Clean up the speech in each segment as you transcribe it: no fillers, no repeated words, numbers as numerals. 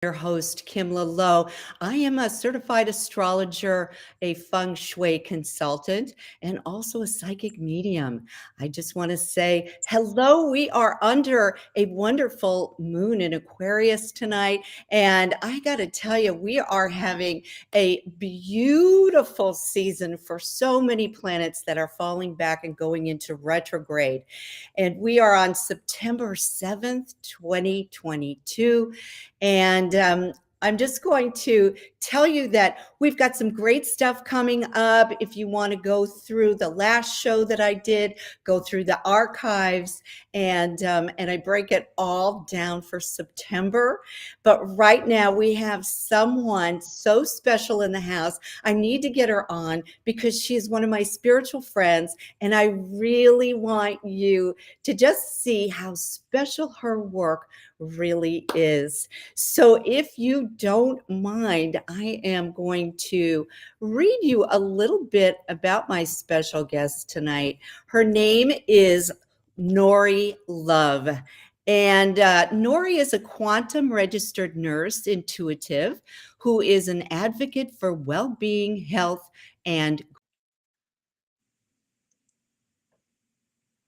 Your host, Kimla Lowe. I am a certified astrologer, a feng shui consultant, and also a psychic medium. I just want to say hello. We are under a wonderful moon in Aquarius tonight. And I got to tell you, we are having a beautiful season for so many planets that are falling back and going into retrograde. And we are on September 7th, 2022. And I'm just going to tell you that we've got some great stuff coming up. If you want to go through the last show that I did, go through the archives, and I break it all down for September. But right now we have someone so special in the house. I need to get her on because she is one of my spiritual friends, and I really want you to just see how special her work really is. So, if you don't mind, I am going to read you a little bit about my special guest tonight. Her name is Nori Love. And Nori is a quantum registered nurse intuitive who is an advocate for well being, health, and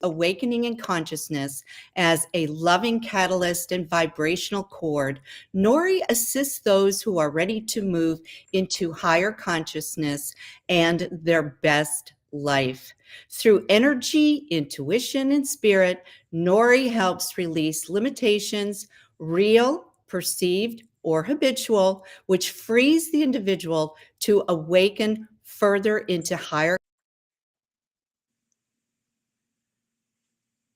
awakening in consciousness as a loving catalyst and vibrational cord. Nori assists those who are ready to move into higher consciousness and their best life. Through energy, intuition, and spirit, Nori helps release limitations, real, perceived, or habitual, which frees the individual to awaken further into higher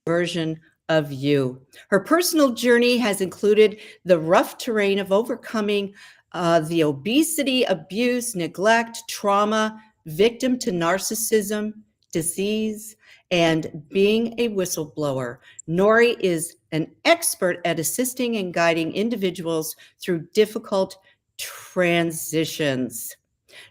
version of you. Her personal journey has included the rough terrain of overcoming the obesity, abuse, neglect, trauma, victim to narcissism, disease, and being a whistleblower. Nori is an expert at assisting and guiding individuals through difficult transitions.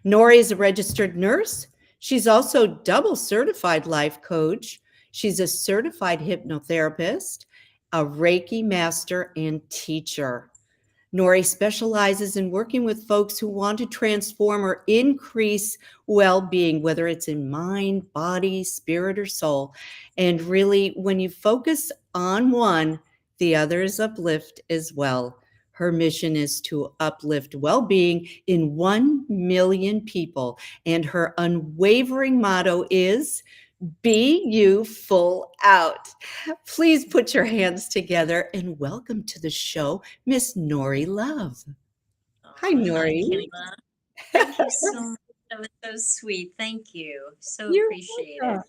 Nori is a registered nurse. She's also double certified life coach. She's a certified hypnotherapist, a Reiki master, and teacher. Nori specializes in working with folks who want to transform or increase well being, whether it's in mind, body, spirit, or soul. And really, when you focus on one, the others uplift as well. Her mission is to uplift well being in 1 million people. And her unwavering motto is be you full out. Please put your hands together and welcome to the show, Miss Nori Love. Hi, Oh, hi, Nori. Kimla. Thank you so much. That was so sweet. Thank you. So You're appreciate welcome.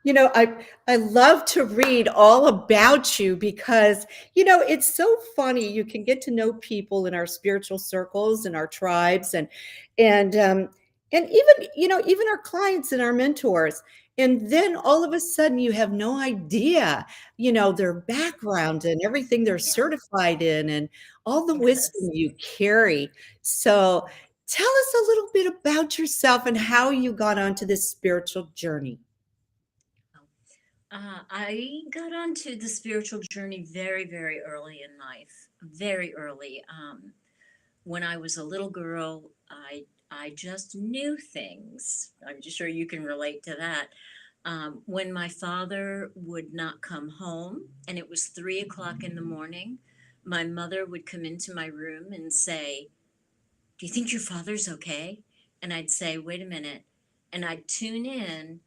it. I love to read all about you because it's so funny. You can get to know people in our spiritual circles and our tribes, and even even our clients and our mentors. And then all of a sudden, you have no idea, their background and everything they're Yeah. certified in, and all the Yes. wisdom you carry. So, tell us a little bit about yourself and how you got onto this spiritual journey. I got onto the spiritual journey very, very early in life. Very early. When I was a little girl, I just knew things. I'm just sure you can relate to that. When my father would not come home, and it was 3 o'clock in the morning, my mother would come into my room and say, "Do you think your father's okay?" And I'd say, "Wait a minute." And I'd tune in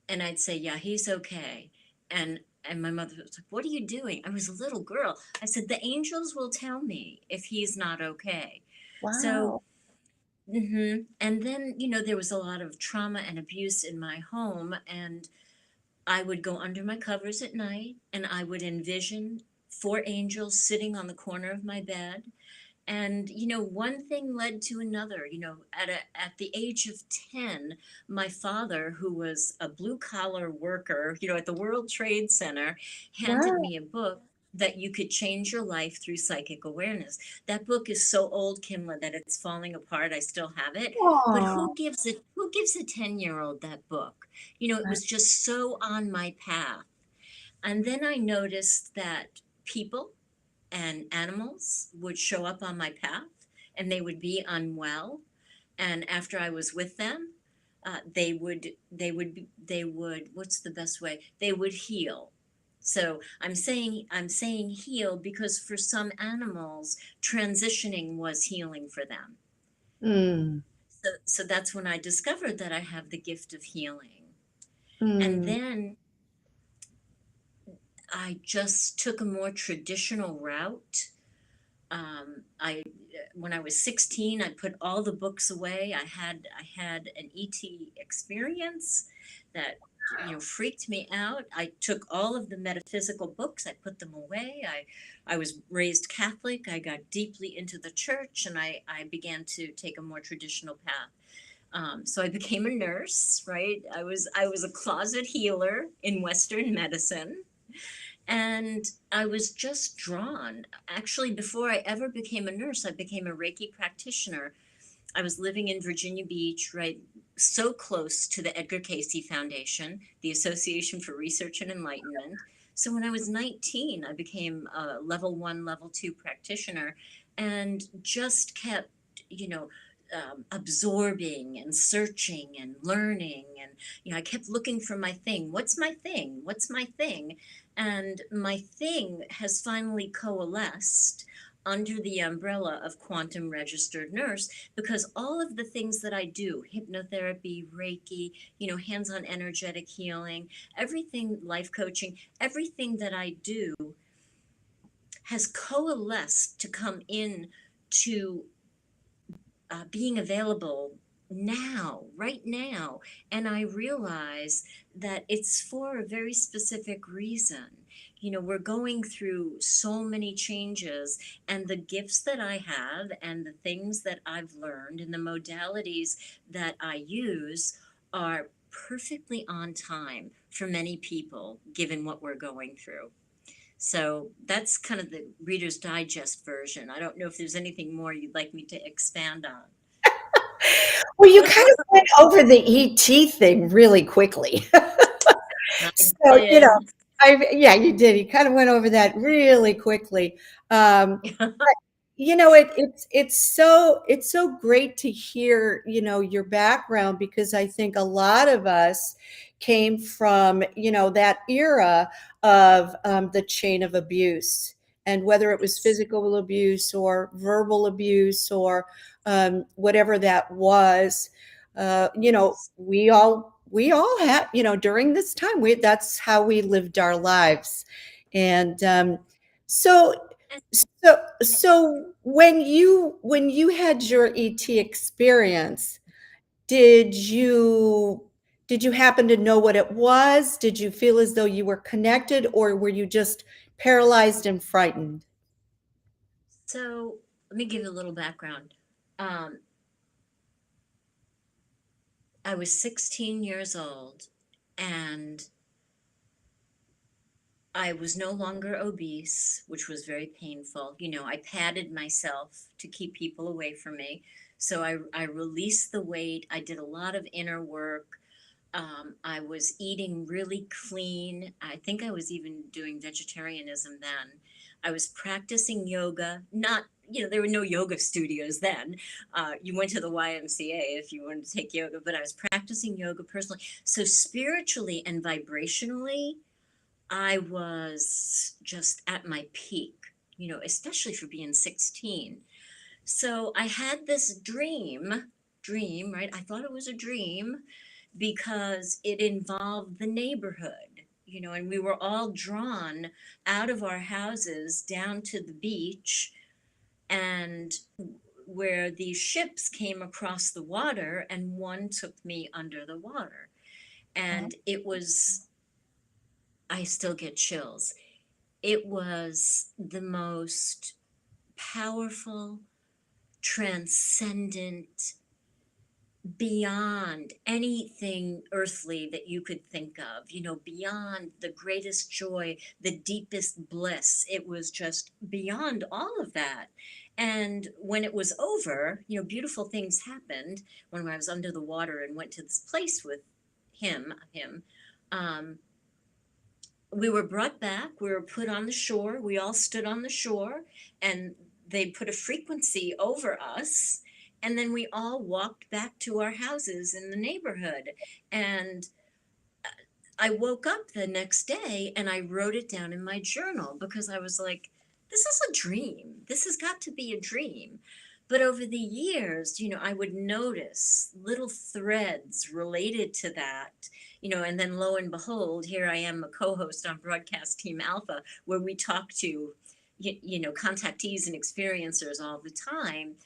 and I'd say, "Yeah, he's okay." And my mother was like, "What are you doing?" I was a little girl. I said, "The angels will tell me if he's not okay." So, Wow. and then, there was a lot of trauma and abuse in my home, and I would go under my covers at night and I would envision four angels sitting on the corner of my bed, and one thing led to another. At the age of 10, my father, who was a blue collar worker, at the World Trade Center, handed Wow. me a book that you could change your life through psychic awareness. That book is so old, Kimla, that it's falling apart. I still have it. But Aw. who gives a 10-year-old that book? It was just so on my path. And then I noticed that people and animals would show up on my path and they would be unwell. And after I was with them, they would, what's the best way? They would heal. So I'm saying heal because for some animals, transitioning was healing for them. Mm, So that's when I discovered that I have the gift of healing. And mm, then I just took a more traditional route. I When I was 16, I put all the books away. I had an ET experience that freaked me out. I took all of the metaphysical books, I put them away. I was raised Catholic. I got deeply into the church, and I began to take a more traditional path. So I became a nurse, right? I was a closet healer in Western medicine, and I was just drawn. Actually, before I ever became a nurse, I became a Reiki practitioner. I was living in Virginia Beach, right, so close to the Edgar Cayce Foundation, the Association for Research and Enlightenment. So when I was 19, I became a level one, level two practitioner, and just kept, you know, absorbing and searching and learning. And, I kept looking for my thing. What's my thing? What's my thing? And my thing has finally coalesced under the umbrella of quantum registered nurse, because all of the things that I do, hypnotherapy, Reiki, hands-on energetic healing, everything, life coaching, everything that I do has coalesced to come in to being available now, right now. And I realize that it's for a very specific reason. We're going through so many changes, and the gifts that I have, and the things that I've learned, and the modalities that I use are perfectly on time for many people, given what we're going through. So that's kind of the Reader's Digest version. I don't know if there's anything more you'd like me to expand well, you on. kind of went over the ET thing really quickly. I So, did. yeah, you did. You kind of went over that really quickly. Um, it's so great to hear, your background, because I think a lot of us came from, that era of the chain of abuse, and whether it was Yes. physical abuse or verbal abuse or whatever that was. Yes. We all had, during this time, that's how we lived our lives. And so And, so when you had your ET experience, did you did you happen to know what it was? Did you feel as though you were connected, or were you just paralyzed and frightened? so let me give you a little background. Um, I was 16 years old, and I was no longer obese, which was very painful. I padded myself to keep people away from me. So I released the weight. I did a lot of inner work. I was eating really clean. I think I was even doing vegetarianism then. I was practicing yoga. Not, there were no yoga studios then. You went to the YMCA if you wanted to take yoga, but I was practicing yoga personally. So spiritually and vibrationally, I was just at my peak, especially for being 16. So I had this dream, right? I thought it was a dream because it involved the neighborhood, and we were all drawn out of our houses down to the beach, and where these ships came across the water, and one took me under the water. And it was, I still get chills. It was the most powerful, transcendent, beyond anything earthly that you could think of, beyond the greatest joy, the deepest bliss. It was just beyond all of that. And when it was over, beautiful things happened when I was under the water and went to this place with him. Um, we were brought back, we were put on the shore, we all stood on the shore, and they put a frequency over us, and then we all walked back to our houses in the neighborhood. And I woke up the next day and I wrote it down in my journal because I was like, this is a dream. This has got to be a dream. But over the years, I would notice little threads related to that, and then lo and behold, here I am, a co host on Broadcast Team Alpha, where we talk to, contactees and experiencers all the time.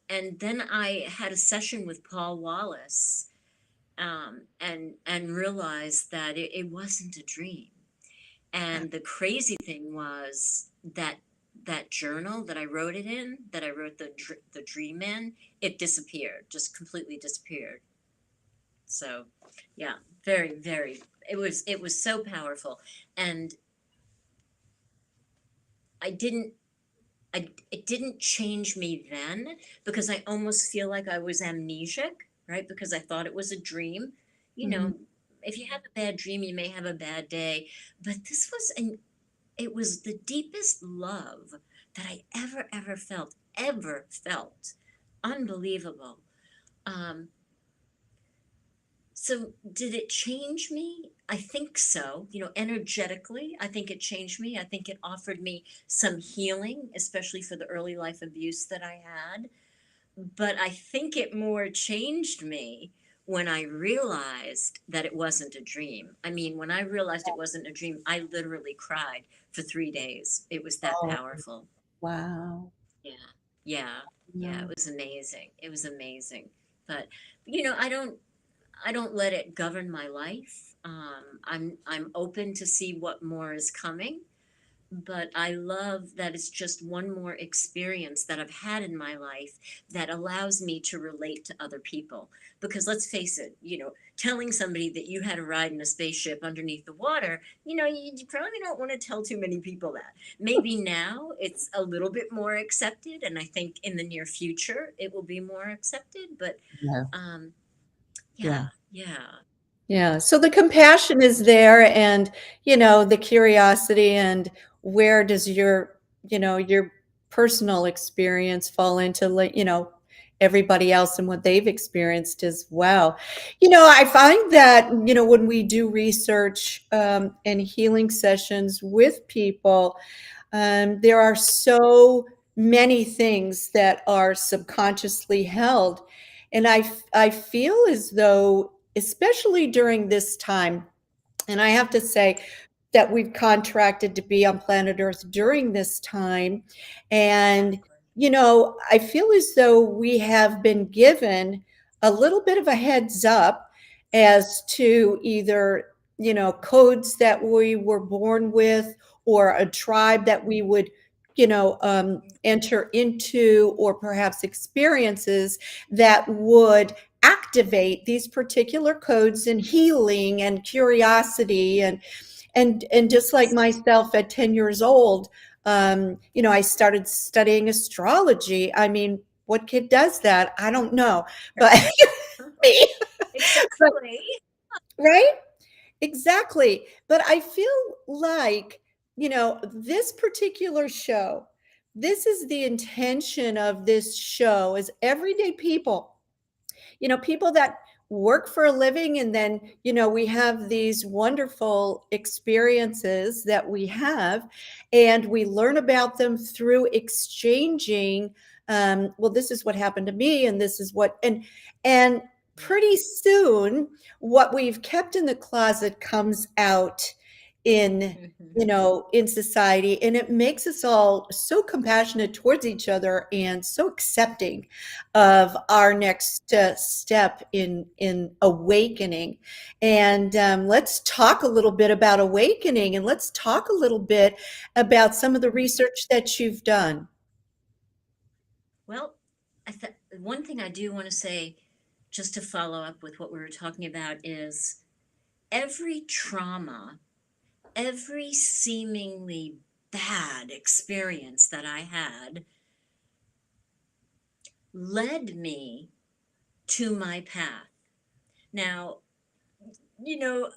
And then I had a session with Paul Wallace, and realized that it wasn't a dream. And the crazy thing was that that journal that I wrote it in, that I wrote the dream in, it disappeared, just completely disappeared. So, yeah, very, very. It was so powerful, and I didn't. It didn't change me then because I almost feel like I was amnesiac, right? Because I thought it was a dream. You Mhm. know, if you have a bad dream, you may have a bad day. But this was an it was the deepest love that I ever felt, ever felt. Unbelievable. Um, so did it change me? I think so. Energetically, I think it changed me. I think it offered me some healing, especially for the early life abuse that I had. But I think it more changed me when I realized that it wasn't a dream. I mean, when I realized it wasn't a dream, I literally cried for 3 days. It was that Oh, powerful. wow. Yeah. Yeah. Yeah. It Wow. was amazing. It was amazing. But, I don't let it govern my life. I'm open to see what more is coming, but I love that it's just one more experience that I've had in my life that allows me to relate to other people. Because let's face it, telling somebody that you had a ride in a spaceship underneath the water, you probably don't want to tell too many people that. Maybe now it's a little bit more accepted, and I think in the near future it will be more accepted. But Yeah. um, yeah, Yeah. yeah. Yeah. So the compassion is there and, the curiosity and where does your personal experience fall into like, everybody else and what they've experienced as well. I find that, when we do research and healing sessions with people, there are so many things that are subconsciously held. And I feel as though, especially during this time, and I have to say that we've contracted to be on planet Earth during this time. And, Exactly. I feel as though we have been given a little bit of a heads up as to either, codes that we were born with or a tribe that we would, enter into, or perhaps experiences that would activate these particular codes in healing and curiosity and just like Yes. myself at 10 years old, I started studying astrology. I mean, what kid does that? I don't know, but me. But Exactly. right, exactly. But I feel like, this particular show, this is the intention of this show, is everyday people, people that work for a living, and then, we have these wonderful experiences that we have, and we learn about them through exchanging, well, this is what happened to me, and this is what, and Yeah. pretty soon what we've kept in the closet comes out in Mhm. in society, and it makes us all so compassionate towards each other and so accepting of our next step in awakening. And let's talk a little bit about awakening, and let's talk a little bit about some of the research that you've done. Well, one thing I do want to say, just to follow up with what we were talking about, is every trauma, every seemingly bad experience that I had led me to my path. Now, you know,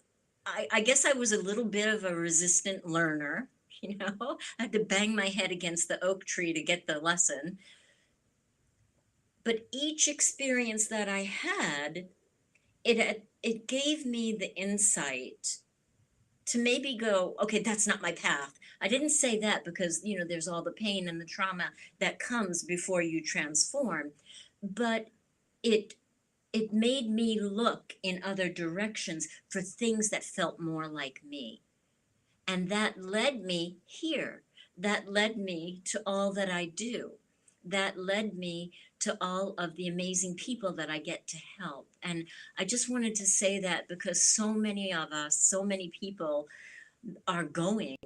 I guess I was a little bit of a resistant learner. I had to bang my head against the oak tree to get the lesson. But each experience that I had, it gave me the insight to maybe go, okay, that's not my path. I didn't say that because, there's all the pain and the trauma that comes before you transform, but it it made me look in other directions for things that felt more like me. And that led me here. That led me to all that I do. That led me to all of the amazing people that I get to help. And I just wanted to say that because so many of us, so many people are going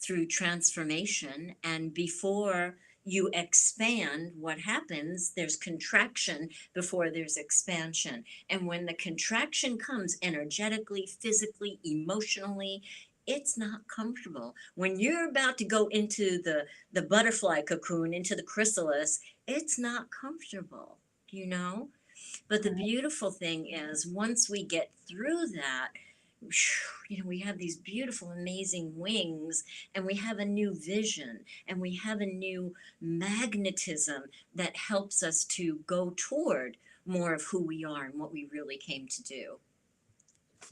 through transformation. And before you expand, what happens? There's contraction before there's expansion. And when the contraction comes energetically, physically, emotionally, it's not comfortable. When you're about to go into the butterfly cocoon, into the chrysalis, it's not comfortable, you know? But the beautiful thing is, once we get through that, we have these beautiful, amazing wings, and we have a new vision, and we have a new magnetism that helps us to go toward more of who we are and what we really came to do.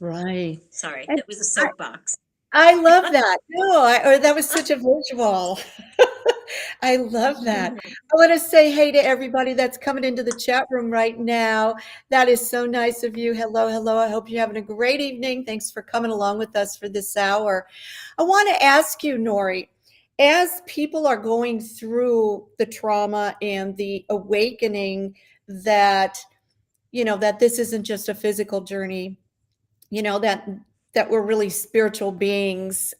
Right. Sorry, And that was a I soapbox. I love that. No, or that was such a visual. I love that. I want to say hey to everybody that's coming into the chat room right now. That is so nice of you. Hello, hello. I hope you're having a great evening. Thanks for coming along with us for this hour. I want to ask you, Nori, as people are going through the trauma and the awakening that, that this isn't just a physical journey, that we're really spiritual beings,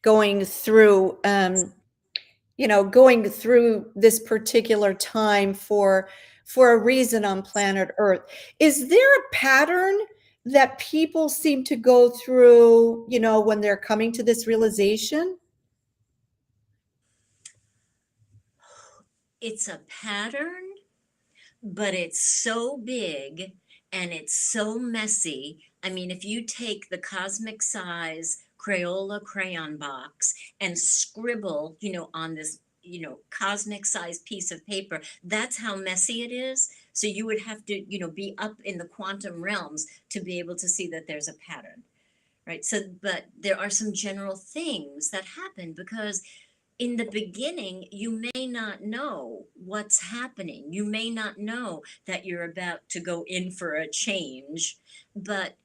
going through going through this particular time for a reason on planet Earth. Is there a pattern that people seem to go through, when they're coming to this realization? It's a pattern, but it's so big and it's so messy. I mean, if you take the cosmic size Crayola crayon box and scribble, on this, cosmic size piece of paper, that's how messy it is. So you would have to, be up in the quantum realms to be able to see that there's a pattern, right? So, but there are some general things that happen because in the beginning, you may not know what's happening. You may not know that you're about to go in for a change, but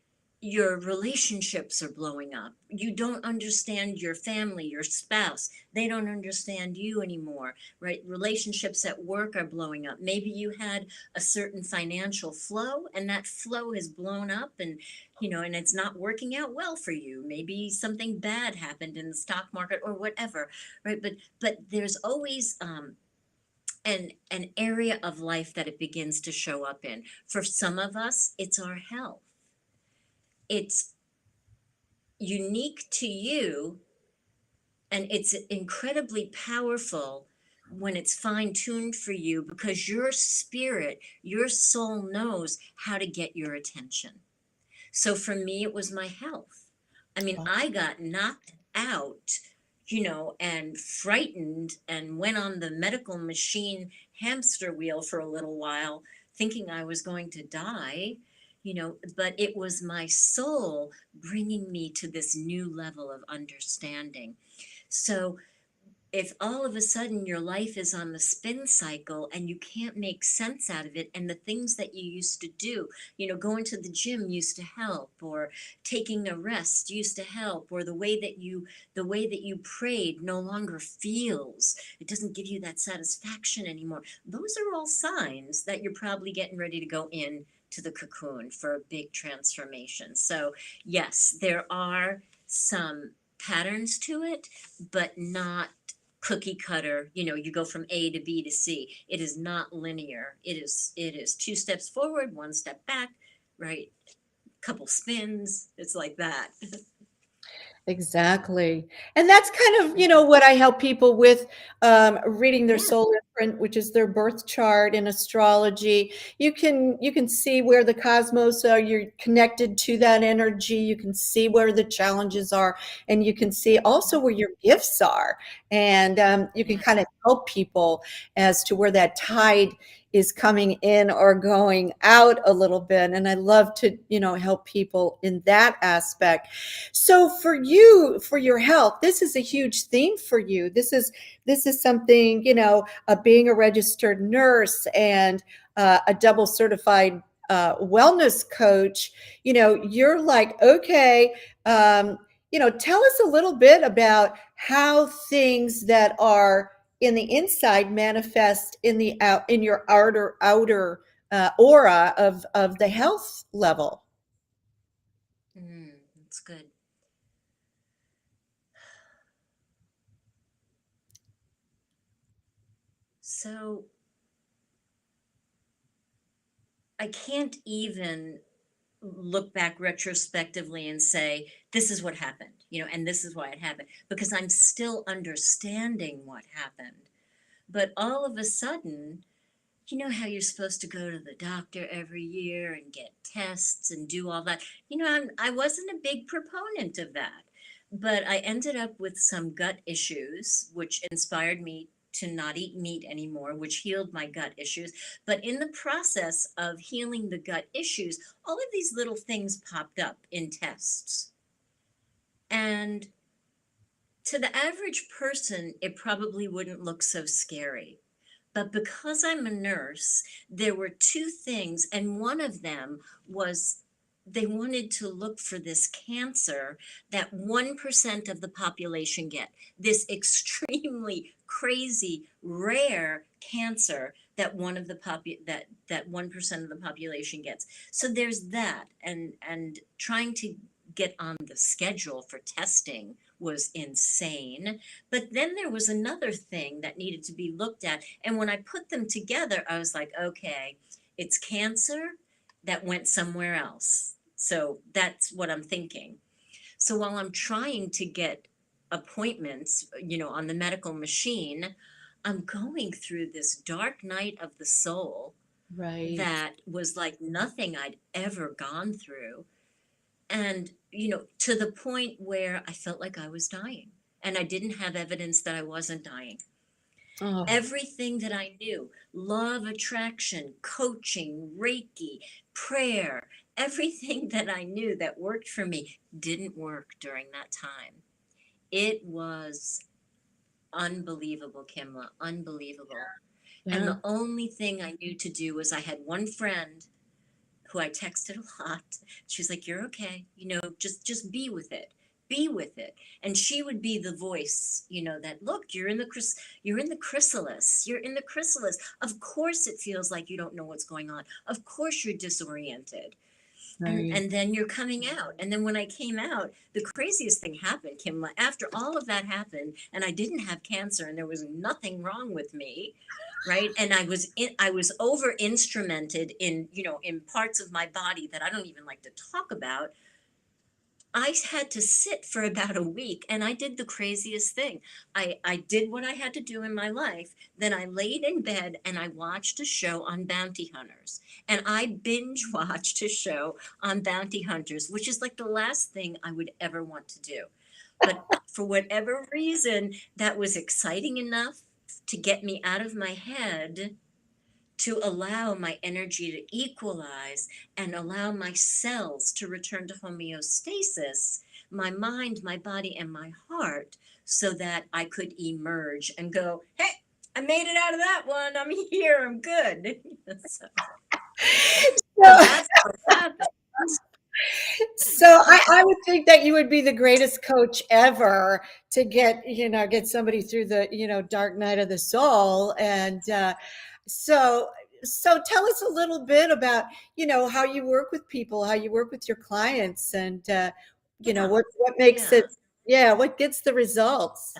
your relationships are blowing up. You don't understand your family, your spouse. They don't understand you anymore, right? Relationships at work are blowing up. Maybe you had a certain financial flow and that flow has blown up, and it's not working out well for you. Maybe something bad happened in the stock market or whatever, right? But there's always an area of life that it begins to show up in. For some of us, it's our health. It's unique to you, and it's incredibly powerful when it's fine tuned for you because your spirit, your soul knows how to get your attention. So for me, it was my health. I mean, I got knocked out, and frightened and went on the medical machine hamster wheel for a little while, thinking I was going to die, but it was my soul bringing me to this new level of understanding. So if all of a sudden your life is on the spin cycle and you can't make sense out of it, and the things that you used to do, going to the gym used to help, or taking a rest used to help, or the way that you prayed no longer feels, it doesn't give you that satisfaction anymore, those are all signs that you're probably getting ready to go in to the cocoon for a big transformation. So yes, there are some patterns to it, but not cookie cutter. You go from A to B to C. It is not linear. It is two steps forward, one step back, right? Couple spins. It's like that. Exactly. And that's kind of, what I help people with, reading their Yeah. soul blueprint, which is their birth chart in astrology. You can see where the cosmos are. You're connected to that energy. You can see where the challenges are, and you can see also where your gifts are, and you can Yeah. kind of help people as to where that tide is coming in or going out a little bit. And I love to, help people in that aspect. So for you, for your health, this is a huge theme for you. This is something, being a registered nurse and a double certified wellness coach. You're like, okay, tell us a little bit about how things that are in the inside manifest in the out in your outer aura of the health level. That's good. So I can't even look back retrospectively and say, this is what happened, and this is why it happened, because I'm still understanding what happened. But all of a sudden, you know how you're supposed to go to the doctor every year and get tests and do all that? I wasn't a big proponent of that, but I ended up with some gut issues, which inspired me to not eat meat anymore, which healed my gut issues. But in the process of healing the gut issues, all of these little things popped up in tests. And to the average person, it probably wouldn't look so scary. But because I'm a nurse, there were two things, and one of them was they wanted to look for this cancer that 1% of the population get, this extremely crazy, rare cancer that that 1% of the population gets. So there's that, and trying to get on the schedule for testing was insane. But then there was another thing that needed to be looked at. And when I put them together, I was like, okay, it's cancer that went somewhere else. So that's what I'm thinking. So while I'm trying to get appointments, on the medical machine, I'm going through this dark night of the soul Right. that was like nothing I'd ever gone through. And, to the point where I felt like I was dying and I didn't have evidence that I wasn't dying. Oh, Everything that I knew, law of attraction, coaching, Reiki, prayer, everything that I knew that worked for me didn't work during that time. It was unbelievable, Kimla, unbelievable. And yeah. the only thing I knew to do was I had one friend who I texted a lot. She's like, "You're okay. Just be with it. Be with it." And she would be the voice, that look, you're in the chrysalis. You're in the chrysalis. Of course it feels like you don't know what's going on. Of course you're disoriented. and Right. and then you're coming out. And then when I came out, the craziest thing happened, Kim. After all of that happened, and I didn't have cancer, and there was nothing wrong with me, right? And I was over instrumented in, in parts of my body that I don't even like to talk about. I had to sit for about a week, and I did the craziest thing. I did what I had to do in my life. Then I laid in bed and I watched a show on bounty hunters. And I binge watched a show on bounty hunters, which is like the last thing I would ever want to do. But for whatever reason, that was exciting enough to get me out of my head, to allow my energy to equalize and allow my cells to return to homeostasis, my mind, my body, and my heart, so that I could emerge and go, hey, I made it out of that one. I'm here. I'm good. so, so So, that's what happened. so I would think that you would be the greatest coach ever to get somebody through the, dark night of the soul. And so, so tell us a little bit about, how you work with people, how you work with your clients, and, Yeah. what makes Yeah. it, yeah, what gets the results.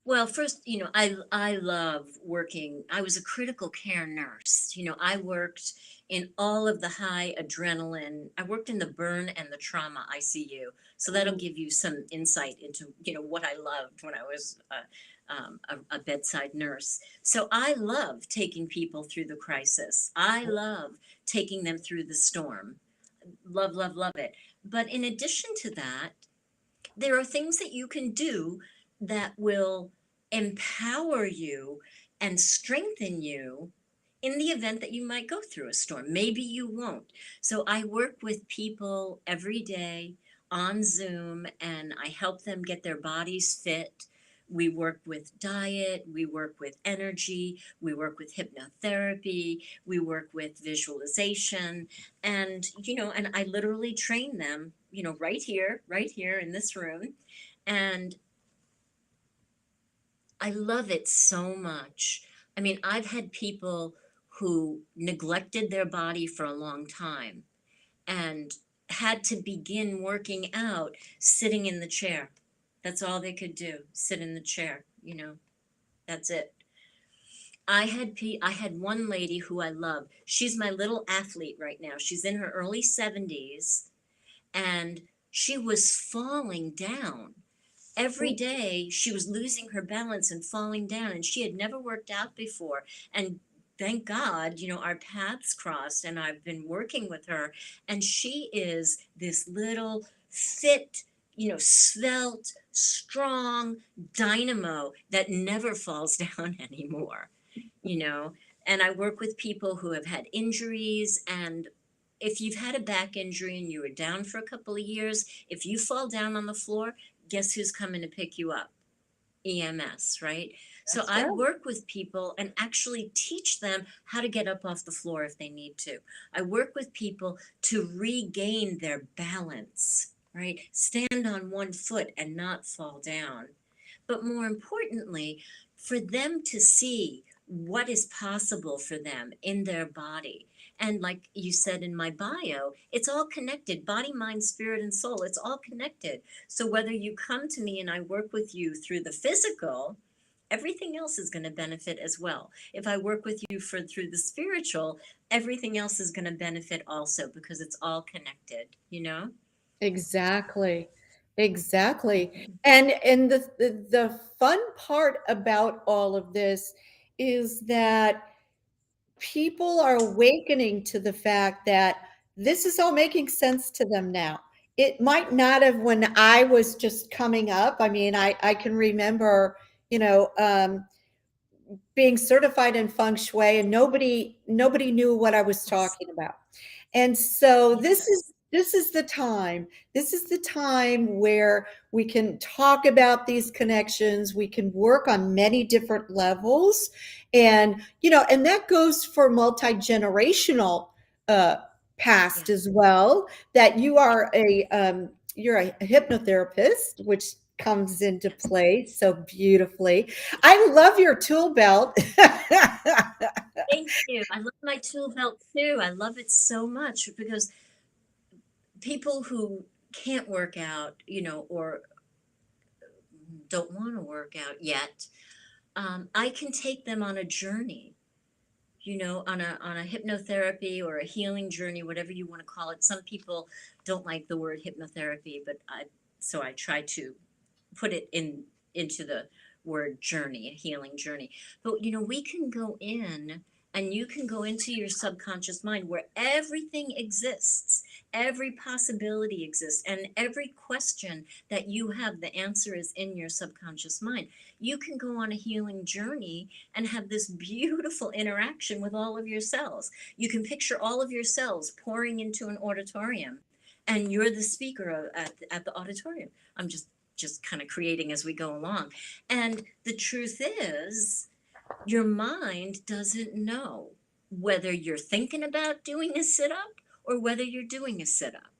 Well, first, I love working. I was a critical care nurse. I worked in all of the high adrenaline. I worked in the burn and the trauma ICU. So that'll Mm, give you some insight into, what I loved when I was a bedside nurse. So I love taking people through the crisis. I love taking them through the storm. Love, love, love it. But in addition to that, there are things that you can do that will empower you and strengthen you in the event that you might go through a storm. Maybe you won't. So I work with people every day on Zoom and I help them get their bodies fit. We work with diet, we work with energy, we work with hypnotherapy, we work with visualization, and I literally train them, right here in this room. And I love it so much. I mean, I've had people who neglected their body for a long time and had to begin working out sitting in the chair. That's all they could do, sit in the chair. That's it. I had one lady who I love. She's my little athlete right now. She's in her early 70s and she was falling down every day. She was losing her balance and falling down, and she had never worked out before. And thank God, our paths crossed, and I've been working with her. And she is this little fit, svelte, strong dynamo that never falls down anymore, you know. And I work with people who have had injuries, and if you've had a back injury and you were down for a couple of years, if you fall down on the floor, guess who's coming to pick you up? EMS, right? So That's I right. work with people and actually teach them how to get up off the floor if they need to. I work with people to regain their balance, right? Stand on one foot and not fall down. But more importantly, for them to see what is possible for them in their body. And like you said in my bio, it's all connected: body, mind, spirit, and soul. It's all connected. So whether you come to me and I work with you through the physical, everything else is going to benefit as well. If I work with you through the spiritual, everything else is going to benefit also because it's all connected. Exactly. Exactly. And the fun part about all of this is that people are awakening to the fact that this is all making sense to them now. It might not have when I was just coming up. I mean, I can remember, you know, being certified in feng shui and nobody knew what I was Yes. talking about. And so this is Yes. this is the time. This is the time where we can talk about these connections. We can work on many different levels. And and that goes for multi-generational uh past Yes. as well, that you're a hypnotherapist, which comes into Yes. play so beautifully. I love your tool belt. Thank you. I love my tool belt too. I love it so much because people who can't work out, or don't want to work out yet, I can take them on a journey, on a hypnotherapy or a healing journey, whatever you want to call it. Some people don't like the word hypnotherapy, but I try to put it into the word journey, a healing journey. But we can go in and you can go into your subconscious mind where everything exists, every possibility exists, and every question that you have, the answer is in your subconscious mind. You can go on a healing journey and have this beautiful interaction with all of your cells. You can picture all of your cells pouring into an auditorium, and you're the speaker at the auditorium. I'm just kind of creating as we go along. And the truth is, your mind doesn't know whether you're thinking about doing a sit up or whether you're doing a sit up.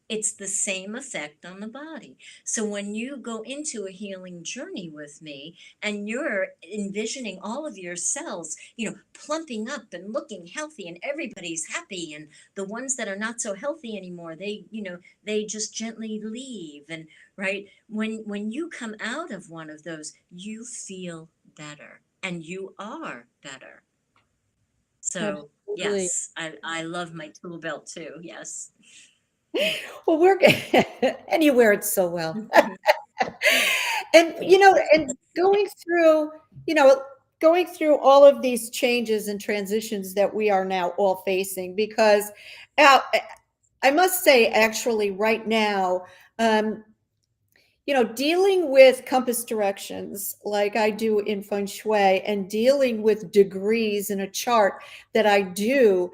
It's the same effect on the body. So when you go into a healing journey with me and you're envisioning all of your cells, plumping up and looking healthy and everybody's happy, and the ones that are not so healthy anymore, they just gently leave. And right, when you come out of one of those, you feel better and you are better. So Absolutely. yes, I love my tool belt too. Yes. Well, we're and you wear it so well. And, Yeah. and you know, going through all of these changes and transitions that we are now all facing, because uh, I must say, actually, right now, um, dealing with compass directions like I do in feng shui, and dealing with degrees in a chart that I do,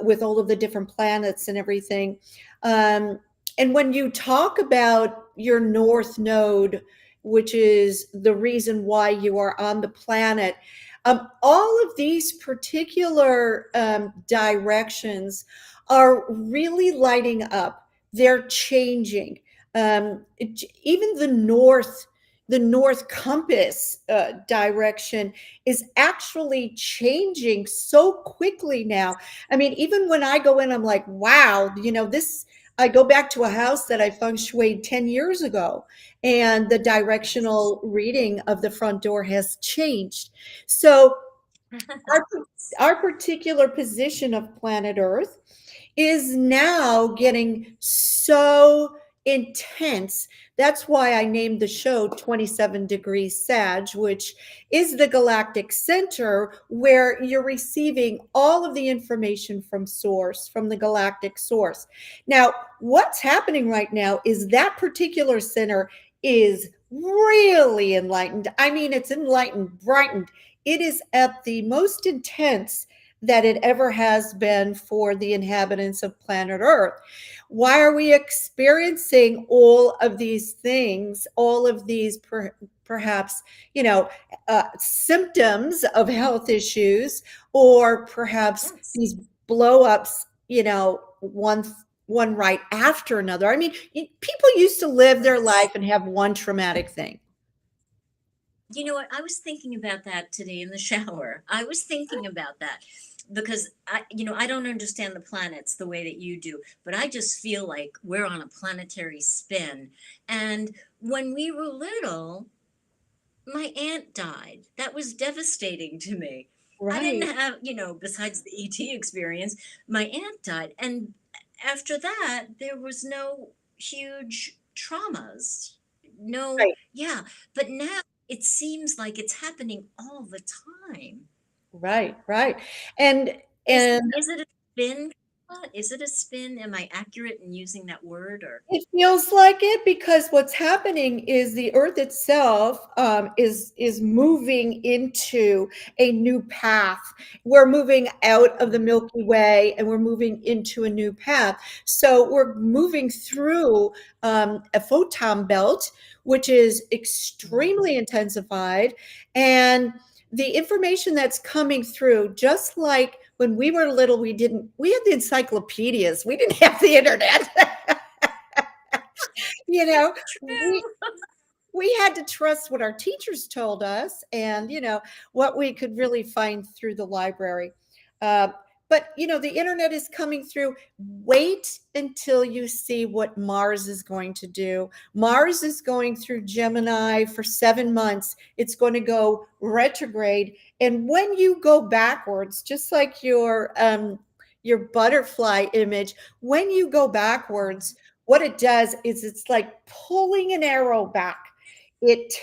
with all of the different planets and everything. Um, and when you talk about your north node, which is the reason why you are on the planet, all of these particular directions are really lighting up. They're changing. Even the north compass direction is actually changing so quickly now. I mean, even when I go in, I'm like, wow, this. I go back to a house that I feng shuied 10 years ago, and the Yes. directional reading of the front door has changed. So our, our particular position of planet Earth is now getting so intense. That's why I named the show 27 Degrees Sag, which is the galactic center where you're receiving all of the information from source, from the galactic source. Now, what's happening right now is that particular center is really enlightened. I mean, it's enlightened, brightened. It is at the most intense that it ever has been for the inhabitants of planet Earth. Why are we experiencing all of these things, all of these perhaps, symptoms of health issues, or perhaps Yes. these blow ups, one right after another? I mean, people used to live their Yes. life and have one traumatic thing. You know what? I was thinking about that today in the shower. I was thinking about that because I don't understand the planets the way that you do, but I just feel like we're on a planetary spin. And when we were little, my aunt died. That was devastating to me. I Right, didn't have, besides the ET experience, my aunt died. And after that, there was no huge traumas. No, right, yeah. But now it seems like it's happening all the time. right, right. And Is and is it a spin? Is it a spin? Am I accurate in using that word or it feels like it, because what's happening is the Earth itself, is moving into a new path. We're moving out of the Milky Way, and we're moving into a new path. So we're moving through a photon belt, which is extremely intensified, and the information that's coming through, just like when we were little, we had the encyclopedias, we didn't have the internet. you know we true? we had to trust what our teachers told us, and what we could really find through the library. uh, but the internet is coming through. Wait until you see what Mars is going to do. Mars is going through Gemini for 7 months. It's going to go retrograde, and when you go backwards, just like your butterfly image, when you go backwards, what it does is it's like pulling an arrow back. It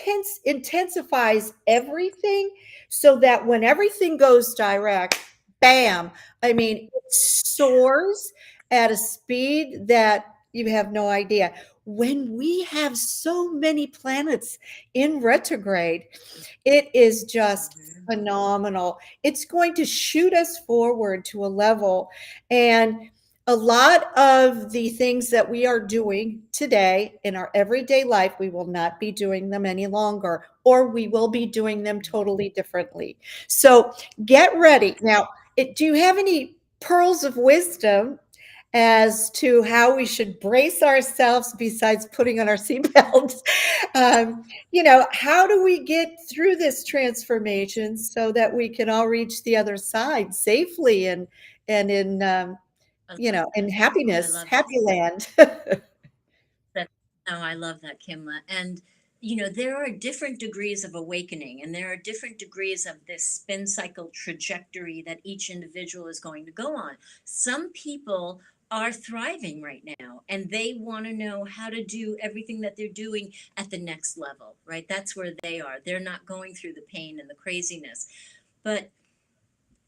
intensifies everything, so that when everything goes direct, bam, I mean, it soars at a speed that you have no idea. When we have so many planets in retrograde, it is just Mhm. phenomenal. It's going to shoot us forward to a level. And a lot of the things that we are doing today in our everyday life, we will not be doing them any longer, or we will be doing them totally differently. So get ready. Now, do you have any pearls of wisdom as to how we should brace ourselves besides putting on our seatbelts? How do we get through this transformation so that we can all reach the other side safely, and I love in that. I happiness, love that. happy land? That no, I love that, Kimla. And there are different degrees of awakening, and there are different degrees of this spin cycle trajectory that each individual is going to go on. Some people are thriving right now, and they want to know how to do everything that they're doing at the next level, right? That's where they are. They're not going through the pain and the craziness. But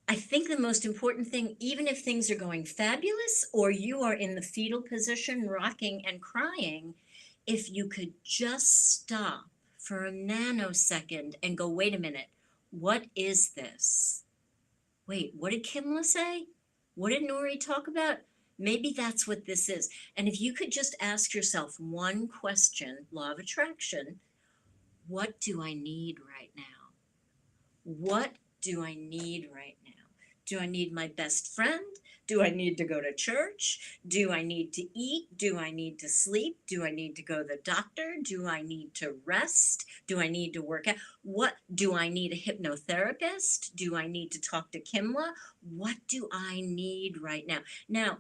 I think the most important thing, even if things are going fabulous or you are in the fetal position, rocking and crying, if you could just stop for a nanosecond and go, wait a minute, what is this? Wait, what did Kimla say? What did Nori talk about? Maybe that's what this is. And if you could just ask yourself one question, law of attraction, what do I need right now? What do I need right now? Do I need my best friend? Do I need to go to church? Do I need to eat? Do I need to sleep? Do I need to go to the doctor? Do I need to rest? Do I need to work out? What do I need, a hypnotherapist? Do I need to talk to Kimla? What do I need right now? Now,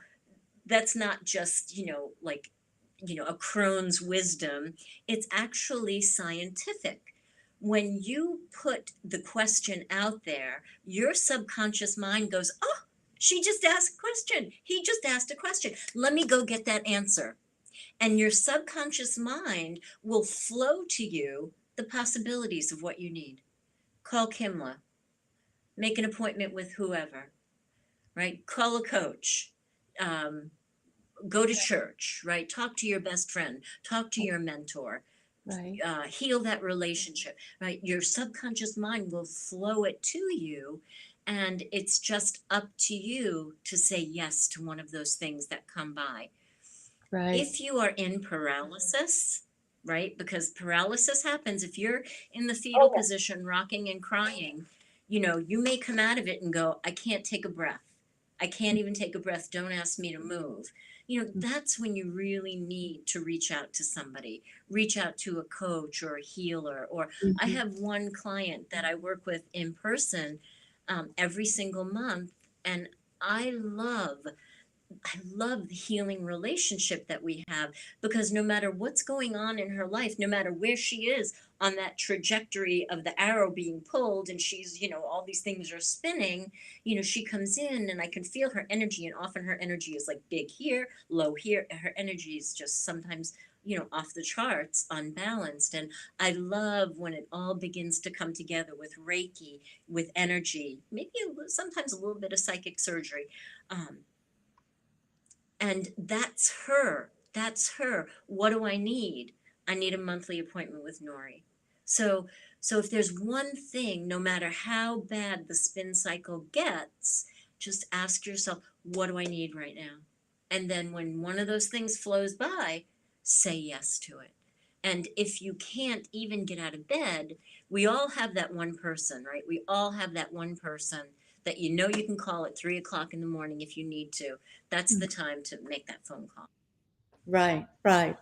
that's not just, like, a crone's wisdom. It's actually scientific. When you put the question out there, your subconscious mind goes, oh, she just asked a question. He just asked a question. Let me go get that answer. And your subconscious mind will flow to you the possibilities of what you need. Call Kimla, make an appointment with whoever, right? Call a coach. Um, Go to church, right? Talk to your best friend, talk to your mentor, Right. heal that relationship, right? Your subconscious mind will flow it to you. And it's just up to you to say yes to one of those things that come by. Right. If you are in paralysis, right? Because paralysis happens if you're in the fetal Oh, position, rocking and crying, you may come out of it and go, I can't take a breath. I can't even take a breath. Don't ask me to move. That's when you really need to reach out to somebody, reach out to a coach or a healer. Or yeah. I Mhm. have one client that I work with in person every single month, and I love I love the healing relationship that we have, because no matter what's going on in her life, no matter where she is on that trajectory of the arrow being pulled, and she's, all these things are spinning, she comes in and I can feel her energy. And often her energy is like big here, low here. Her energy is just sometimes, off the charts, unbalanced. And I love when it all begins to come together with Reiki, with energy, maybe sometimes a little bit of psychic surgery. Um, and that's her. That's her. What do I need? I need a monthly appointment with Nori. So so if there's one thing, no matter how bad the spin cycle gets, just ask yourself, what do I need right now? And then when one of those things flows by, say yes to it. And if you can't even get out of bed, we all have that one person, right? We all have that one person that you can call at 3 o'clock in the morning if you need to. That's the time to make that phone call. Right, right.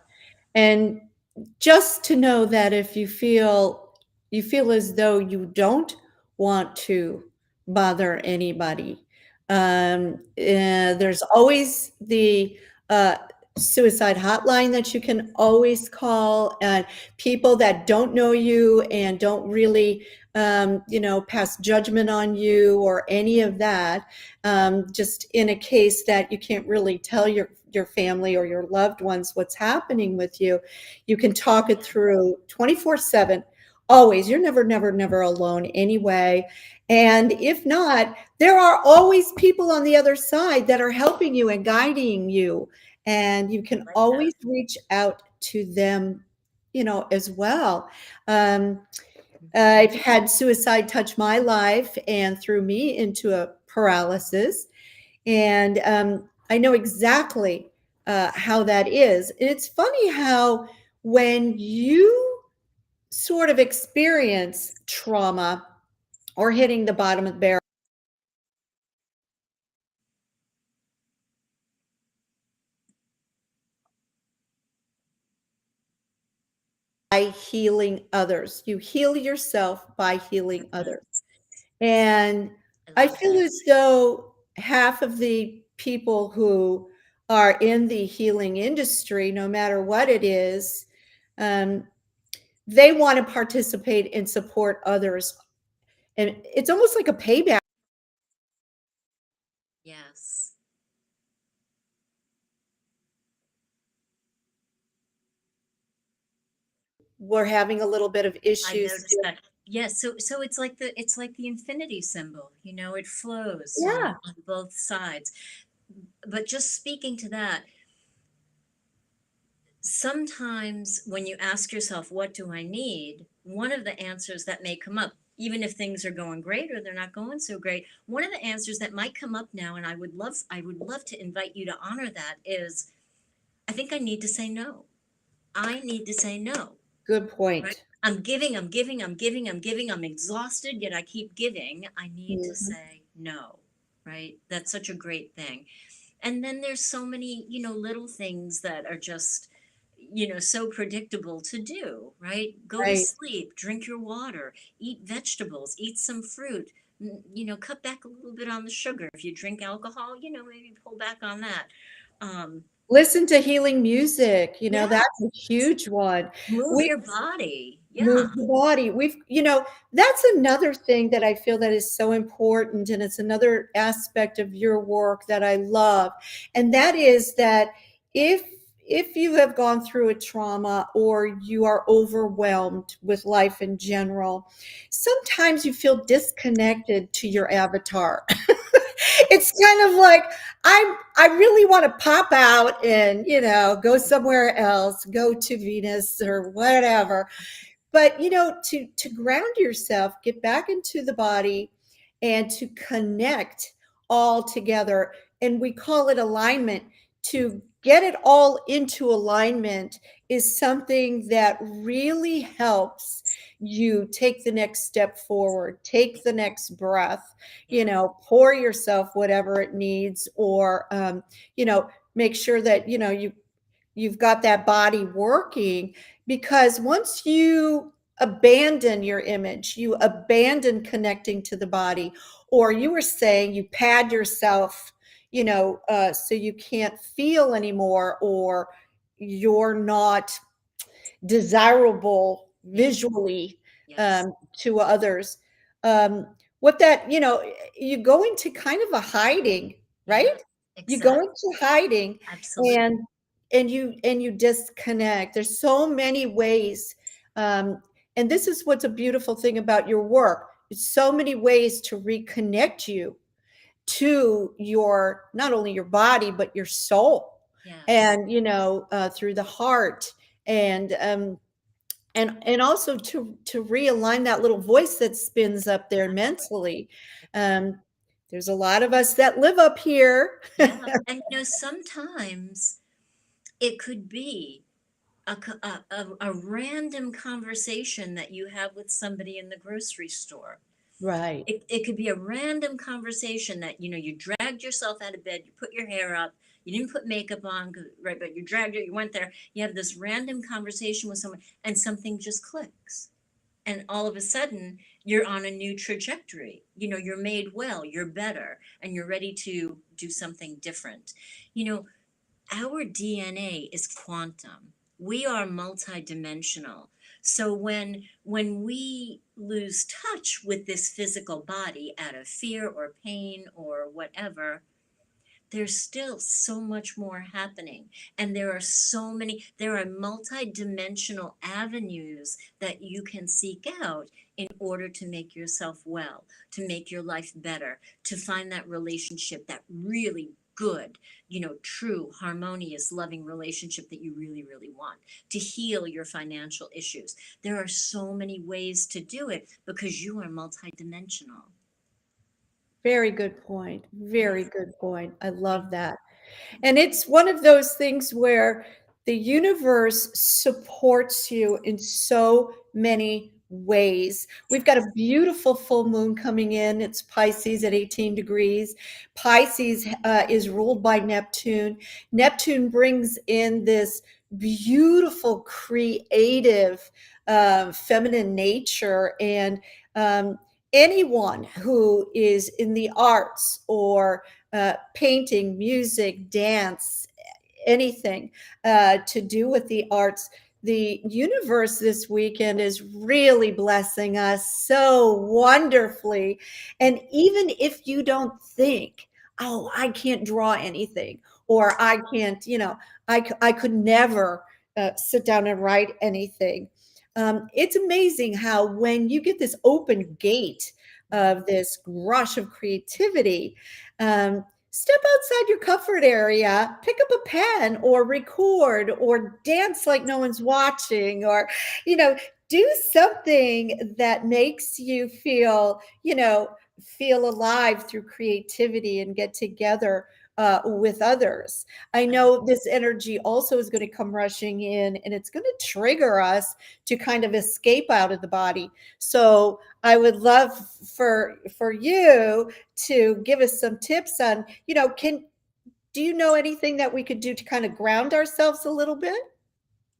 And just to know that if you feel as though you don't want to bother anybody, there's always the suicide hotline that you can always call, and people that don't know you and don't really pass judgment on you or any of that. Just in a case that you can't really tell your family or your loved ones what's happening with you, you can talk it Yeah. through 24/7. Always. You're never, never, never alone anyway. And if not, there are always people on the other side that are helping you and guiding you. And you can Like that. always reach out to them, as well. Um, Hmm. I've had suicide touch my life and threw me into a paralysis. And I know exactly how that is. And it's funny how when you sort of experience trauma or hitting the bottom of the barrel, by healing others, you heal yourself by healing Hmm. others. And I I love feel that. as though half of the people who are in the healing industry, no matter what it is, um, they want to participate and support others. And it's almost like a payback. Yes. we're having a little bit of I issues. noticed that. Yes, so it's like the infinity symbol, it flows Yeah, on both sides. But just speaking to that, sometimes when you ask yourself, what do I need? One of the answers that may come up, even if things are going great or they're not going so great, one of the answers that might come up now, and I would love to invite you to honor that, is I think I need to say no. I need to say no. good Right? point. I'm giving, I'm giving, I'm giving, I'm giving, I'm exhausted, yet I keep giving. I need to Mhm. say no, right? That's such a great thing. And then there's so many, little things that are just, so predictable to do, right? Go to Right. sleep, drink your water, eat vegetables, eat some fruit, cut back a little bit on the sugar. If you drink alcohol, maybe pull back on that. Um, Listen to healing music, yeah, that's a huge one. move We your body. move Yeah, the body. That's another thing that I feel that is so important, and it's another aspect of your work that I love. And that is that if if you have gone through a trauma or you are overwhelmed with life in general, sometimes you feel disconnected to your avatar. It's kind of like I really want to pop out and go somewhere else, go to Venus or whatever, but to ground yourself, get back into the body and to connect all together, and we call it alignment. To get it all into alignment is something that really helps you take the next step forward, take the next breath, yeah, pour yourself whatever it needs, or make sure that you've got that body working, because once you abandon your image, you abandon connecting to the body, or you were saying you pad yourself, so you can't feel anymore, or you're not desirable yes, visually yes, to others. Um, what that, you go into kind of a hiding, yeah, right? You go exactly, into hiding, absolutely, and you disconnect. There's so many ways, um, and this is what's a beautiful thing about your work. It's so many ways to reconnect you to your, not only your body but your soul, yes, and through the heart, and also to realign that little voice that spins up there exactly, mentally. exactly, um, there's a lot of us that live up here. yeah. And sometimes it could be a random conversation that you have with somebody in the grocery store. Right. It could be a random conversation that you dragged yourself out of bed, you put your hair up, you didn't put makeup on, right? But you dragged it, you went there, you have this random conversation with someone, and something just clicks, and all of a sudden you're on a new trajectory. You're made well, you're better, and you're ready to do something different. you know our DNA is quantum. We are multidimensional. So when we lose touch with this physical body out of fear or pain or whatever, there's still so much more happening. And there are multi-dimensional avenues that you can seek out in order to make yourself well, to make your life better, to find that relationship, that really good, true, harmonious, loving relationship that you really, really want, to heal your financial issues. There are so many ways to do it because you are multidimensional. Very good point. Very Yes. good point. I Thank love that. And it's one of those things where the universe supports you in so many ways. you. We've got Yes. a beautiful full moon coming in. It's Pisces at 18 degrees. Pisces is ruled by Neptune. Neptune brings in this beautiful, creative, feminine nature. And anyone who is in the arts, or painting, music, dance, anything to do with the arts. The universe this weekend is really blessing us so wonderfully. And even if you don't think, oh, I can't draw anything, or I can't, I could never sit down and write anything. It's amazing how when you get this open gate of this rush of creativity, step outside your comfort area, pick up a pen or record or dance like no one's watching, or, you know, do something that makes you feel, feel alive through creativity and get together with others. I know this energy also is going to come rushing in and it's going to trigger us to kind of escape out of the body. So I would love for you to give us some tips on, can do you know anything that we could do to kind of ground ourselves a little bit?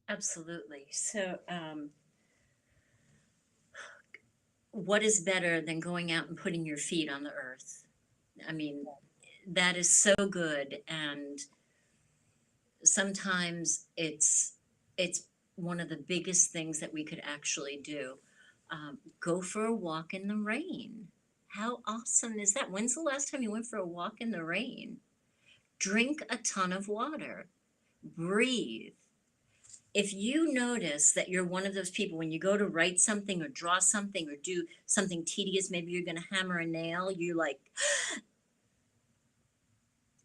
Absolutely. So, what is better than going out and putting your feet on the earth? I mean, that is so good. And sometimes it's one of the biggest things that we could actually do. Go for a walk in the rain. How awesome is that? When's the last time you went for a walk in the rain? Drink a ton of water. Breathe. If you notice that you're one of those people, when you go to write something or draw something or do something tedious, maybe you're going to hammer a nail, you like,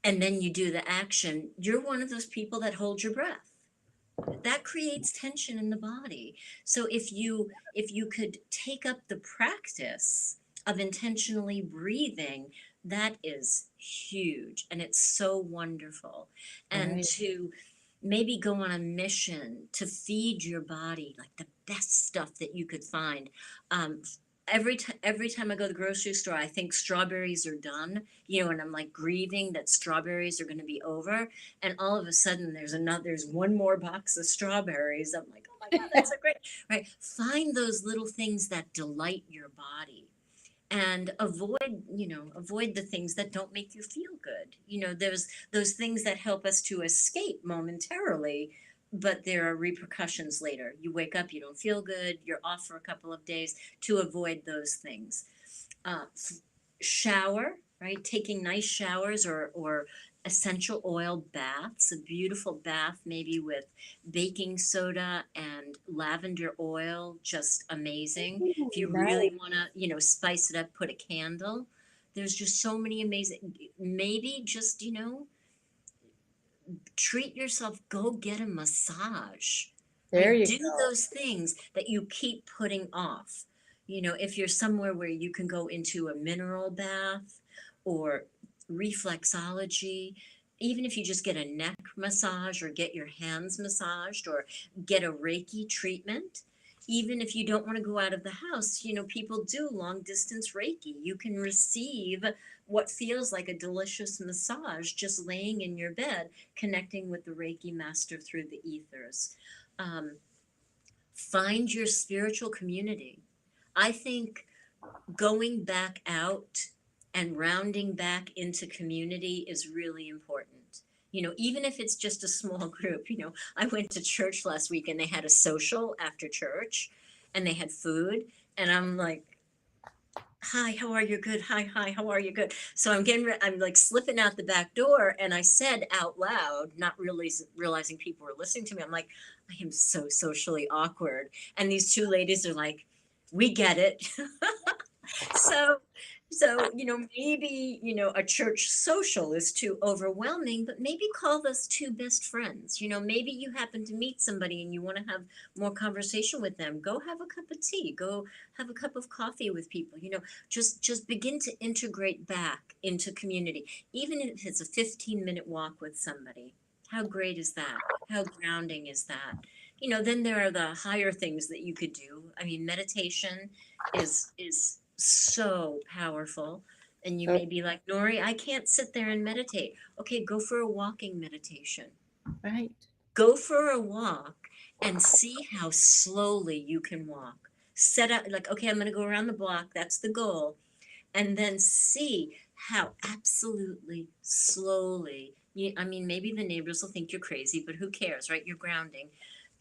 and then you do the action, you're one of those people that hold your breath. That creates tension in the body. So if you could take up the practice of intentionally breathing, that is huge and it's so wonderful. And Right. to maybe go on a mission to feed your body like the best stuff that you could find. um, every time I go to the grocery store, I think strawberries are done, and I'm like grieving that strawberries are going to be over, and all of a sudden there's one more box of strawberries. I'm like, oh my god, that's so great. Right, find those little things that delight your body, and avoid the things that don't make you feel good. There's those things that help us to escape momentarily, but there are repercussions later. You wake up, you don't feel good, you're off for a couple of days. To avoid those things, uh, shower, right? Taking nice showers, or essential oil baths, a beautiful bath, maybe with baking soda and lavender oil, just amazing. If you Nice. really want to, spice it up, put a candle. There's just so many amazing, maybe just, treat yourself, go get a massage, There right? you Do go. those things that you keep putting off. If you're somewhere where you can go into a mineral bath or reflexology, even if you just get a neck massage or get your hands massaged or get a Reiki treatment, even if you don't want to go out of the house, people do long distance Reiki. You can receive what feels like a delicious massage just laying in your bed, connecting with the Reiki master through the ethers. Um, Find your spiritual community. I think going back out and rounding back into community is really important. Even if it's just a small group. I went to church last week and they had a social after church and they had food. And I'm like, hi, how are you? Good. Hi, how are you? Good. So I'm like slipping out the back door, and I said out loud, not really realizing people were listening to me, I'm like, I am so socially awkward. And these two ladies are like, we get it. so maybe a church social is too overwhelming, but maybe call those two best friends. Maybe you happen to meet somebody and you want to have more conversation with them. Go have a cup of tea, go have a cup of coffee with people. Just begin to integrate back into community, even if it's a 15-minute walk with somebody. How great is that? How grounding is that? Then there are the higher things that you could do. I mean, meditation is so powerful. And you So, may be like, Nori, I can't sit there and meditate. Okay, go for a walking meditation. right. Go for a walk and see how slowly you can walk. Set up like, okay, I'm going to go around the block. That's the goal. And then see how absolutely slowly I mean, maybe the neighbors will think you're crazy, but who cares, right? You're grounding.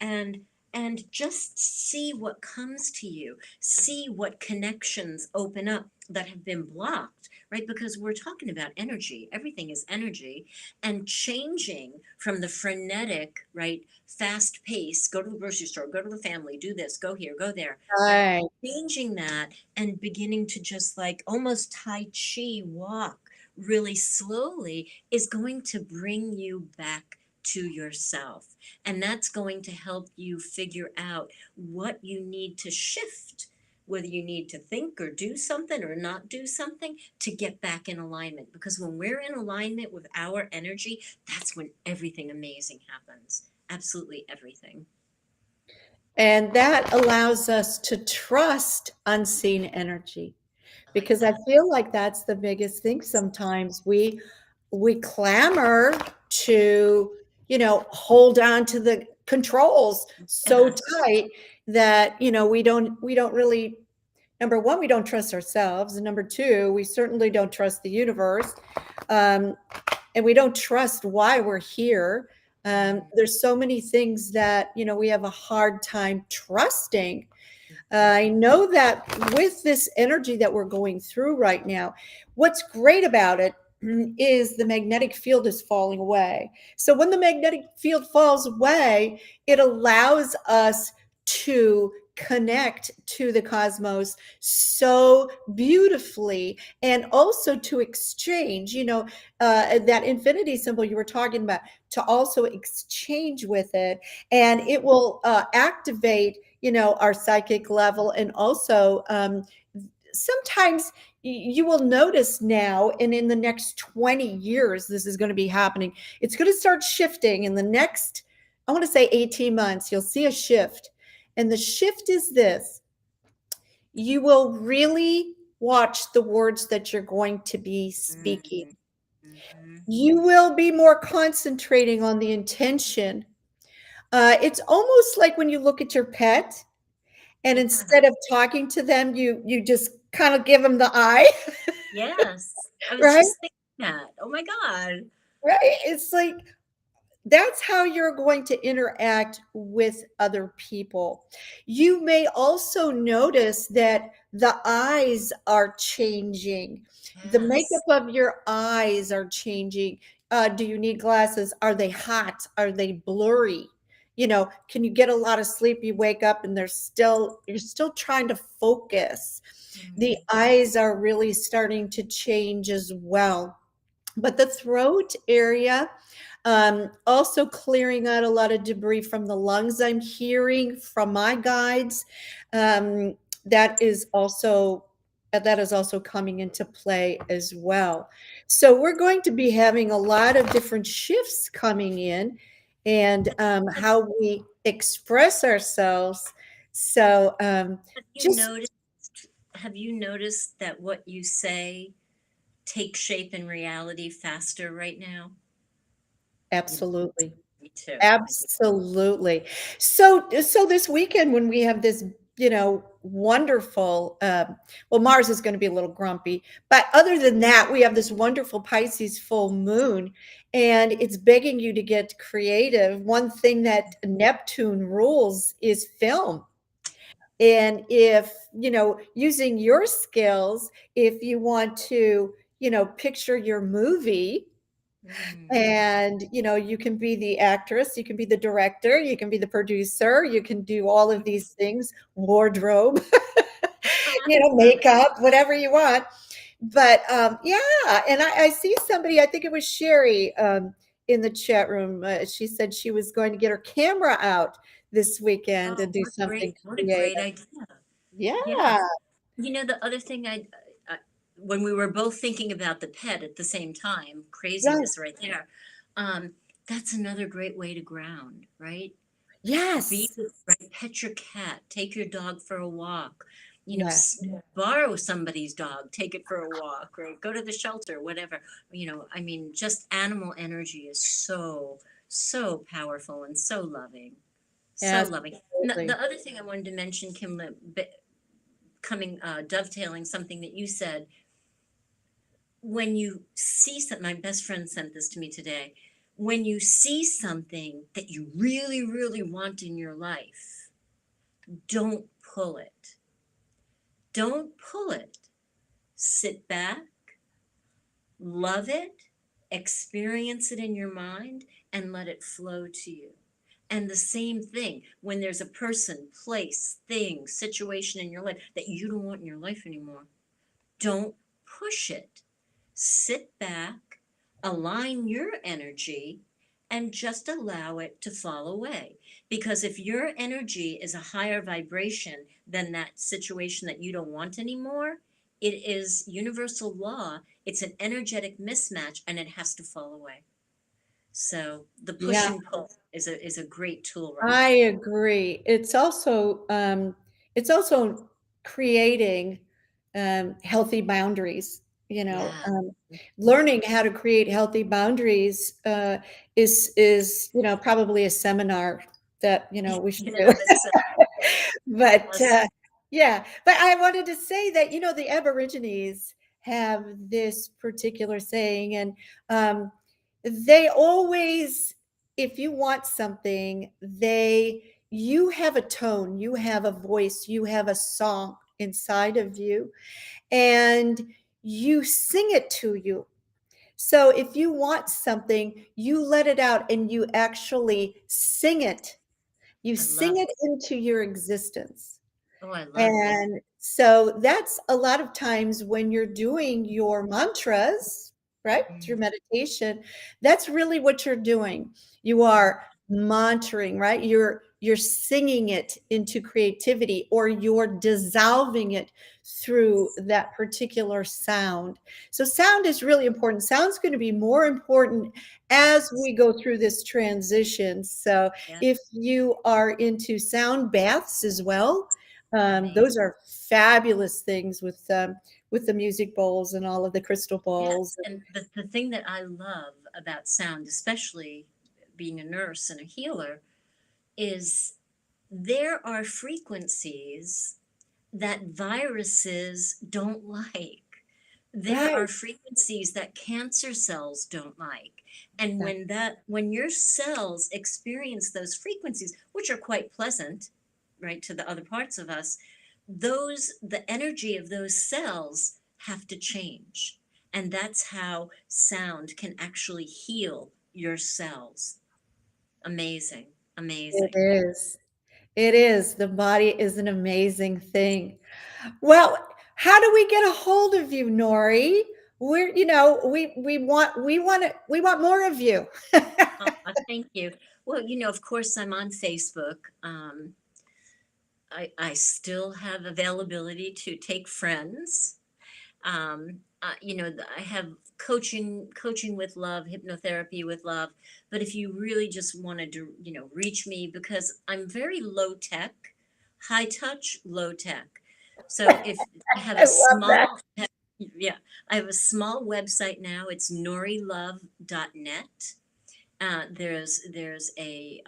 And and just see what comes to you, see what connections open up that have been blocked, right? Because we're talking about energy, everything is energy, and changing from the frenetic, right, fast pace, go to the grocery store, go to the family, do this, go here, go there, right? Right. Changing that and beginning to just like almost Tai Chi walk really slowly is going to bring you back to yourself. And that's going to help you figure out what you need to shift, whether you need to think or do something or not do something to get back in alignment. Because when we're in alignment with our energy, that's when everything amazing happens. Absolutely everything. And that allows us to trust unseen energy, I like because I that. feel like that's the biggest thing. Sometimes we clamor to, hold on to the controls so Yes. tight that, we don't really, number one, we don't trust ourselves, and number two, we certainly don't trust the universe. Um, and we don't trust why we're here. Mm, There's so many things that we have a hard time trusting. mhm. I know that with this energy that we're going through right now, what's great about it is the magnetic field is falling away. So when the magnetic field falls away, it allows us to connect to the cosmos so beautifully, and also to exchange, that infinity symbol you were talking about, to also exchange with it, and it will activate our psychic level. And also, sometimes you will notice now, and in the next 20 years, this is going to be happening. It's going to start shifting in the next, I want to say 18 months. You'll see a shift. And the shift is this: you will really watch the words that you're going to be speaking. Mm, mhm. You will be more concentrating on the intention. It's almost like when you look at your pet, and instead of talking to them, you just kind of give them the eye, Yes, I was right? just thinking that. Oh my God. Right? It's like that's how you're going to interact with other people. You may also notice that the eyes are changing. The makeup Yes. of your eyes are changing. Do you need glasses? Are they hot? Are they blurry? Can you get a lot of sleep? You wake up and you're still trying to focus. The Mm, eyes are really starting to change as well. But the throat area, also clearing out a lot of debris from the lungs, I'm hearing from my guides. Um, that is also that is also coming into play as well. So we're going to be having a lot of different shifts coming in, and how we express ourselves. So have you just noticed have you noticed that what you say takes shape in reality faster right now? You absolutely. me too. I do. Absolutely. So this weekend, when we have this, wonderful, well, Mars is going to be a little grumpy, but other than that, we have this wonderful Pisces full moon, and it's begging you to get creative. One thing that Neptune rules is film. And if, using your skills, if you want to, picture your movie, Mm. and you can be the actress, you can be the director, you can be the producer, you can do all of these things, wardrobe, Love it. makeup, whatever you want. But yeah, and I see somebody, I think it was Sherry, in the chat room. She said she was going to get her camera out this weekend and Oh, do something what a creative. great idea. Yeah, Yes. You know, the other thing when we were both thinking about the pet at the same time, right. craziness right there. Um, that's another great way to ground, right? Be Yes, right, pet your cat, take your dog for a walk, yeah, borrow somebody's dog, take it for a walk, or go to the shelter, whatever. I mean, just animal energy is so, so powerful and so loving. So loving. And absolutely. the other thing I wanted to mention, Kim, coming dovetailing something that you said, when you see something, my best friend sent this to me today. When you see something that you really, really want in your life, Don't pull it. Don't pull it. Sit back, love it, experience it in your mind, and let it flow to you. And the same thing when there's a person, place, thing, situation in your life that you don't want in your life anymore. Don't push it. Sit back, align your energy, and just allow it to fall away. Because if your energy is a higher vibration than that situation that you don't want anymore, it is universal law. It's an energetic mismatch and it has to fall away. So the push Yeah, and pull is a great tool right I now. agree. It's also creating healthy boundaries. Yeah. Learning how to create healthy boundaries is probably a seminar that we should do. That's But awesome. yeah, but I wanted to say that the Aborigines have this particular saying, and they always, if you want something, you have a tone, you have a voice, you have a song inside of you, and you sing it to you. So if you want something, you let it out and you actually sing it. You I sing love it it. into your existence. Oh, I love that. And so that's a lot of times when you're doing your mantras, right? Through Mm, meditation, that's really what you're doing. You mm, are mantering, right? You're singing it into creativity, or you're dissolving it through that particular sound. So sound is really important. Sound's going to be more important as yes. we go through this transition. So Yeah. if you are into sound baths as well, those Amazing. are fabulous things with the music bowls and all of the crystal bowls. Yes. And the thing that I love about sound, especially being a nurse and a healer, is there are frequencies that viruses don't like. There Right. are frequencies that cancer cells don't like. And That, when your cells experience those frequencies, which are quite pleasant, right, to the other parts of us, the energy of those cells have to change. And that's how sound can actually heal your cells. Amazing. it Amazing. is. It is. The body is an amazing thing. Well, how do we get a hold of you, Nori? We want more of you. Thank you. Well, of course, I'm on Facebook. I still have availability to take friends. I have coaching with love, hypnotherapy with love. But if you really just wanted to, reach me, because I'm very low tech, high touch, low tech. So if I have I a love that. small, yeah, I have a small website now. It's norilove.net. There's a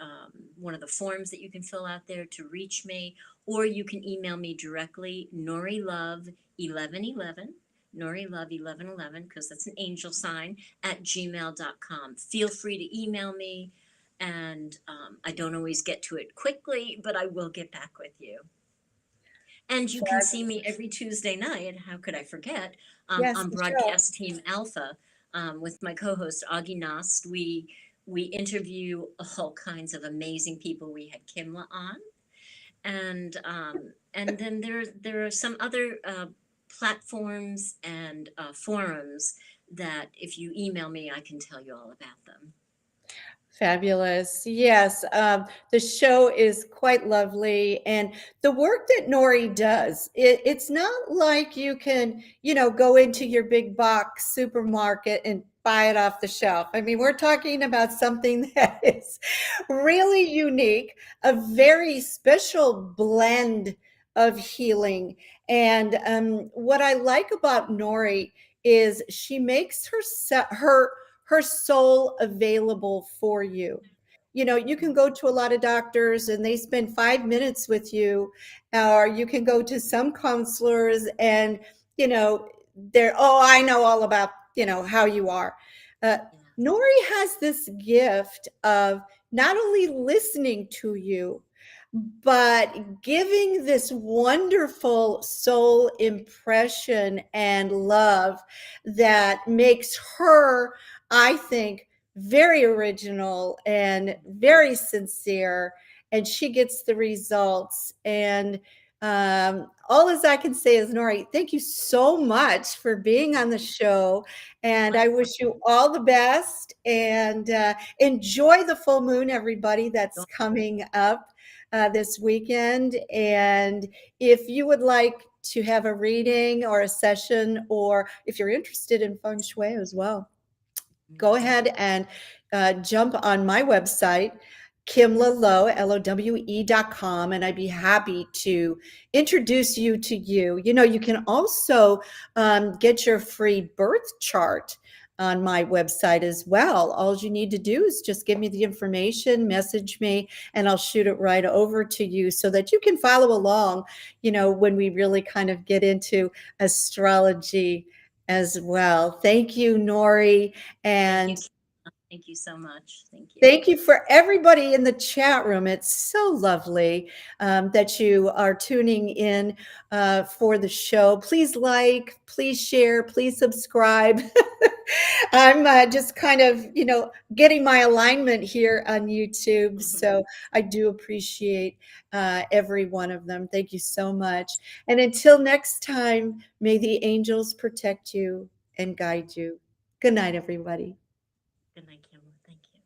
one of the forms that you can fill out there to reach me, or you can email me directly, norilove1111, norilove1111, because that's an angel sign, at gmail.com. Feel free to email me, and I don't always get to it quickly, but I will get back with you. And you can see me every Tuesday night. How could I forget? Yes, On the show. Broadcast Team Alpha, with my co-host Augie Nost. We interview all kinds of amazing people. We had Kimla on, and then there are some other platforms and forums that if you email me, I can tell you all about them. Fabulous. Yes, the show is quite lovely, and the work that Nori does, it's not like you can, go into your big box supermarket and buy it off the shelf. I mean, we're talking about something that is really unique, a very special blend of healing. And what I like about Nori is she makes her soul available for you. You can go to a lot of doctors and they spend 5 minutes with you, or you can go to some counselors and, they're, oh, I know all about, how you are. Uh, Yeah. Nori has this gift of not only listening to you, but giving this wonderful soul impression and love that makes her, I think, very original and very sincere. And she gets the results. And all as I can say is, Nori, thank you so much for being on the show. And I Likewise. wish you all the best. And enjoy the full moon, everybody, that's coming up this weekend. And if you would like to have a reading or a session, or if you're interested in feng shui as well, go Mhm. ahead and jump on my website, kimlalowe, LOWE.com, and I'd be happy to introduce you to you. You know, you can also get your free birth chart on my website as well. All you need to do is just give me the information, message me, and I'll shoot it right over to you so that you can follow along, you know, when we really kind of get into astrology as well. Thank you, Nori. Thank you. And Thank you so much. Thank you. thank you for everybody in the chat room. It's so lovely that you are tuning in for the show. Please like, please share, please subscribe. I'm just kind of, you know, getting my alignment here on YouTube. So I do appreciate every one of them. Thank you so much. And until next time, may the angels protect you and guide you. Good night, everybody. Good night, Kimberly. Thank you.